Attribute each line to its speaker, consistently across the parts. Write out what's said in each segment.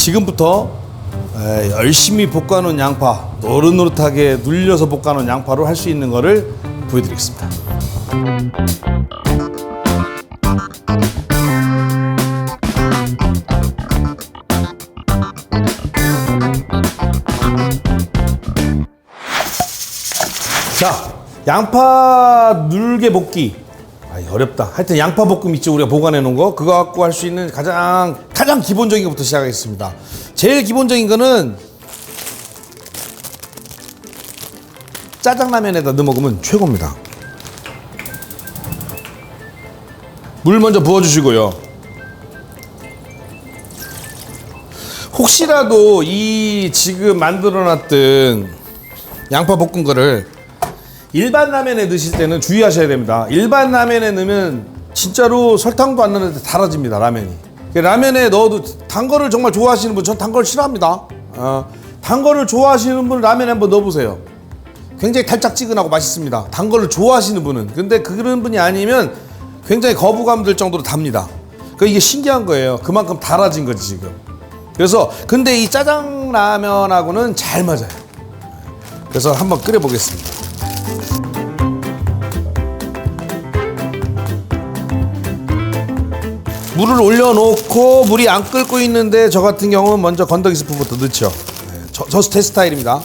Speaker 1: 지금부터 열심히 볶아놓은 양파, 노릇노릇하게 눌려서 볶아놓은 양파로 할 수 있는 거를 보여드리겠습니다. 자, 양파 눌게 볶기. 어렵다. 하여튼 양파 볶음 있죠, 우리가 보관해 놓은 거. 그거 갖고 할 수 있는 가장 기본적인 것부터 시작하겠습니다. 제일 기본적인 거는 짜장라면에다 넣어 먹으면 최고입니다. 물 먼저 부어주시고요. 혹시라도 이 지금 만들어놨던 양파 볶은 거를 일반 라면에 넣으실 때는 주의하셔야 됩니다. 일반 라면에 넣으면 진짜로 설탕도 안 넣는데 달아집니다, 라면이. 라면에 넣어도 단 거를 정말 좋아하시는 분, 전 단 걸 싫어합니다. 단 거를 좋아하시는 분 라면에 한번 넣어보세요. 굉장히 달짝지근하고 맛있습니다. 단 거를 좋아하시는 분은. 근데 그런 분이 아니면 굉장히 거부감 들 정도로 답니다. 이게 신기한 거예요. 그만큼 달아진 거지 지금. 그래서 근데 이 짜장라면하고는 잘 맞아요. 그래서 한번 끓여보겠습니다. 물을 올려놓고 물이 안 끓고 있는데 저 같은 경우는 먼저 건더기 스프부터 넣죠. 제 스타일입니다.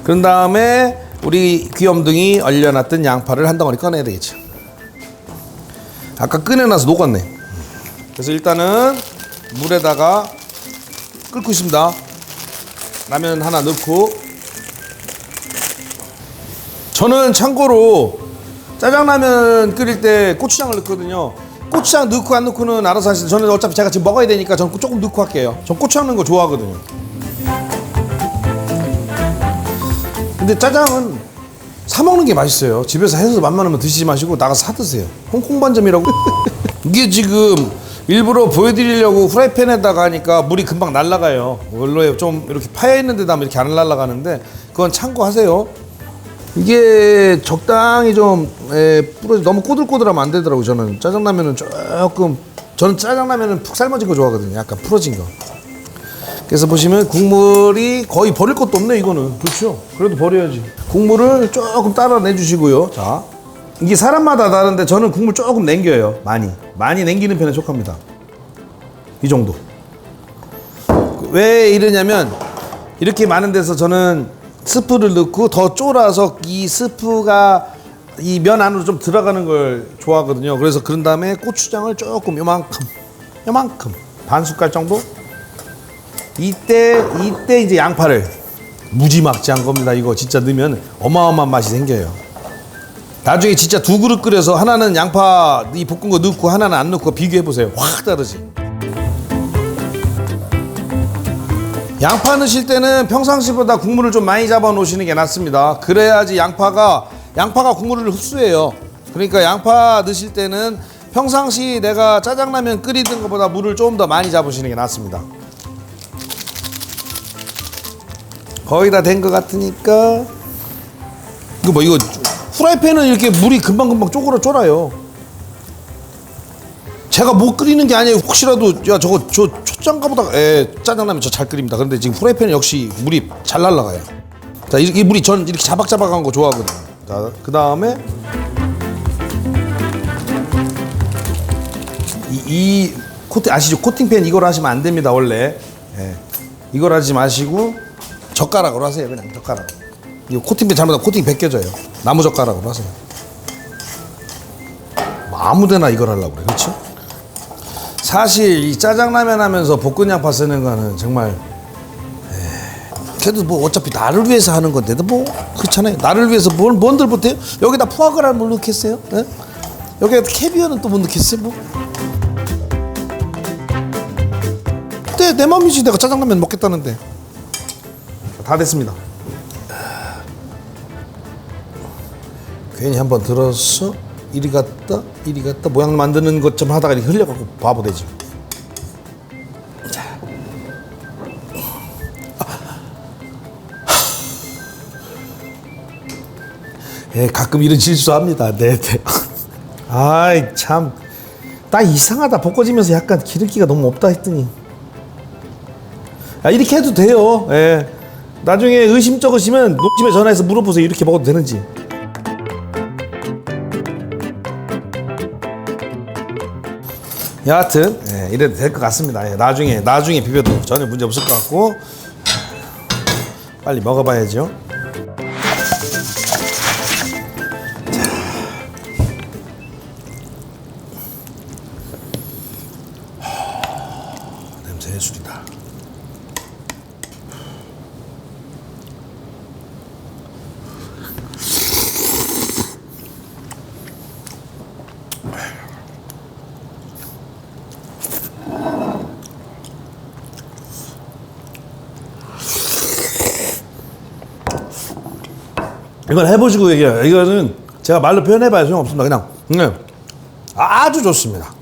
Speaker 1: 그런 다음에 우리 귀염둥이 얼려놨던 양파를 한 덩어리 꺼내야 되겠죠. 아까 꺼내놔서 녹았네. 그래서 일단은 물에다가 끓고 있습니다. 라면 하나 넣고, 저는 참고로 짜장라면 끓일 때 고추장을 넣거든요. 고추장 넣고 안 넣고는 알아서 하시죠. 저는 어차피 제가 지금 먹어야 되니까 저는 조금 넣고 할게요. 전 고추장 넣는 거 좋아하거든요. 근데 짜장은 사 먹는 게 맛있어요. 집에서 해서 맛만 하면 드시지 마시고 나가서 사 드세요. 홍콩 반점이라고. 이게 지금 일부러 보여드리려고 후라이팬에다가 하니까 물이 금방 날아가요. 원래 좀 이렇게 파여 있는 데다 하면 이렇게 안 날아가는데 그건 참고하세요. 이게 적당히 좀 부러지, 너무 꼬들꼬들하면 안 되더라고요. 저는 짜장라면은 저는 짜장라면은 푹 삶아진 거 좋아하거든요. 약간 풀어진 거. 그래서 보시면 국물이 거의 버릴 것도 없네, 이거는. 그렇죠? 그래도 버려야지. 국물을 조금 따라 내주시고요. 자, 이게 사람마다 다른데 저는 국물 조금 남겨요. 많이 남기는 편에 속합니다. 이 정도. 왜 이러냐면 이렇게 많은 데서 저는 스프를 넣고 더 쫄아서 이 스프가 이 면 안으로 좀 들어가는 걸 좋아하거든요. 그래서 그런 다음에 고추장을 조금 요만큼 반 숟갈 정도. 이때 이제 양파를 무지막지한 겁니다. 이거 진짜 넣으면 어마어마한 맛이 생겨요. 나중에 진짜 두 그릇 끓여서 하나는 양파 이 볶은 거 넣고 하나는 안 넣고 비교해 보세요. 확 다르지. 양파 넣으실 때는 평상시보다 국물을 좀 많이 잡아 놓으시는 게 낫습니다. 그래야지 양파가 국물을 흡수해요. 그러니까 양파 넣으실 때는 평상시 내가 짜장라면 끓이던 것보다 물을 좀 더 많이 잡으시는 게 낫습니다. 거의 다 된 것 같으니까 이거 후라이팬은 이렇게 물이 금방금방 쫄아요. 제가 못 끓이는 게 아니에요. 혹시라도 야 저 초장가보다 짜장라면 저 잘 끓입니다. 그런데 지금 후라이팬은 역시 물이 잘 날아가요. 자, 이 물이 전 이렇게 자박자박한 거 좋아하거든요. 자, 그 다음에 이 코팅 아시죠? 코팅팬 이걸 하시면 안 됩니다. 원래 이걸 하지 마시고 젓가락으로 하세요. 그냥 젓가락. 이거 코팅팬 잘못하면 코팅 벗겨져요. 나무 젓가락으로 하세요. 아무데나 이걸 하려고 그래. 그렇죠? 사실 이 짜장라면 하면서 볶은 양파 쓰는 거는 정말 그래도 뭐 어차피 나를 위해서 하는 건데도 뭐 그렇잖아요. 나를 위해서 뭔들 못해요? 여기다 푸아그라를 못 넣겠어요? 여기다 캐비어는 또 못 넣겠어요? 뭐? 내 맘이지. 내가 짜장라면 먹겠다는데. 다 됐습니다. 괜히 한번 들어서 이리 갔다 모양 만드는 것 좀 하다가 이렇게 흘려갖고 바보 되지. 자. 가끔 이런 실수합니다. 네. 아이 참 나 이상하다 볶아지면서 약간 기름기가 너무 없다 했더니 이렇게 해도 돼요. 예. 나중에 의심쩍으시면 농집에 전화해서 물어보세요. 이렇게 먹어도 되는지. 여하튼 이래도 될 것 같습니다. 예. 나중에 비벼도 전혀 문제 없을 것 같고 빨리 먹어봐야죠. 냄새 예술이다. 이건 해보시고 얘기해요. 이거는 제가 말로 표현해봐야 소용없습니다. 그냥 아주 좋습니다.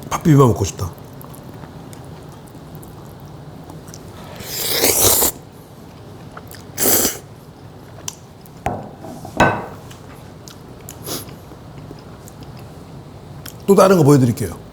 Speaker 1: 밥 비벼 먹고 싶다. 또 다른 거 보여드릴게요.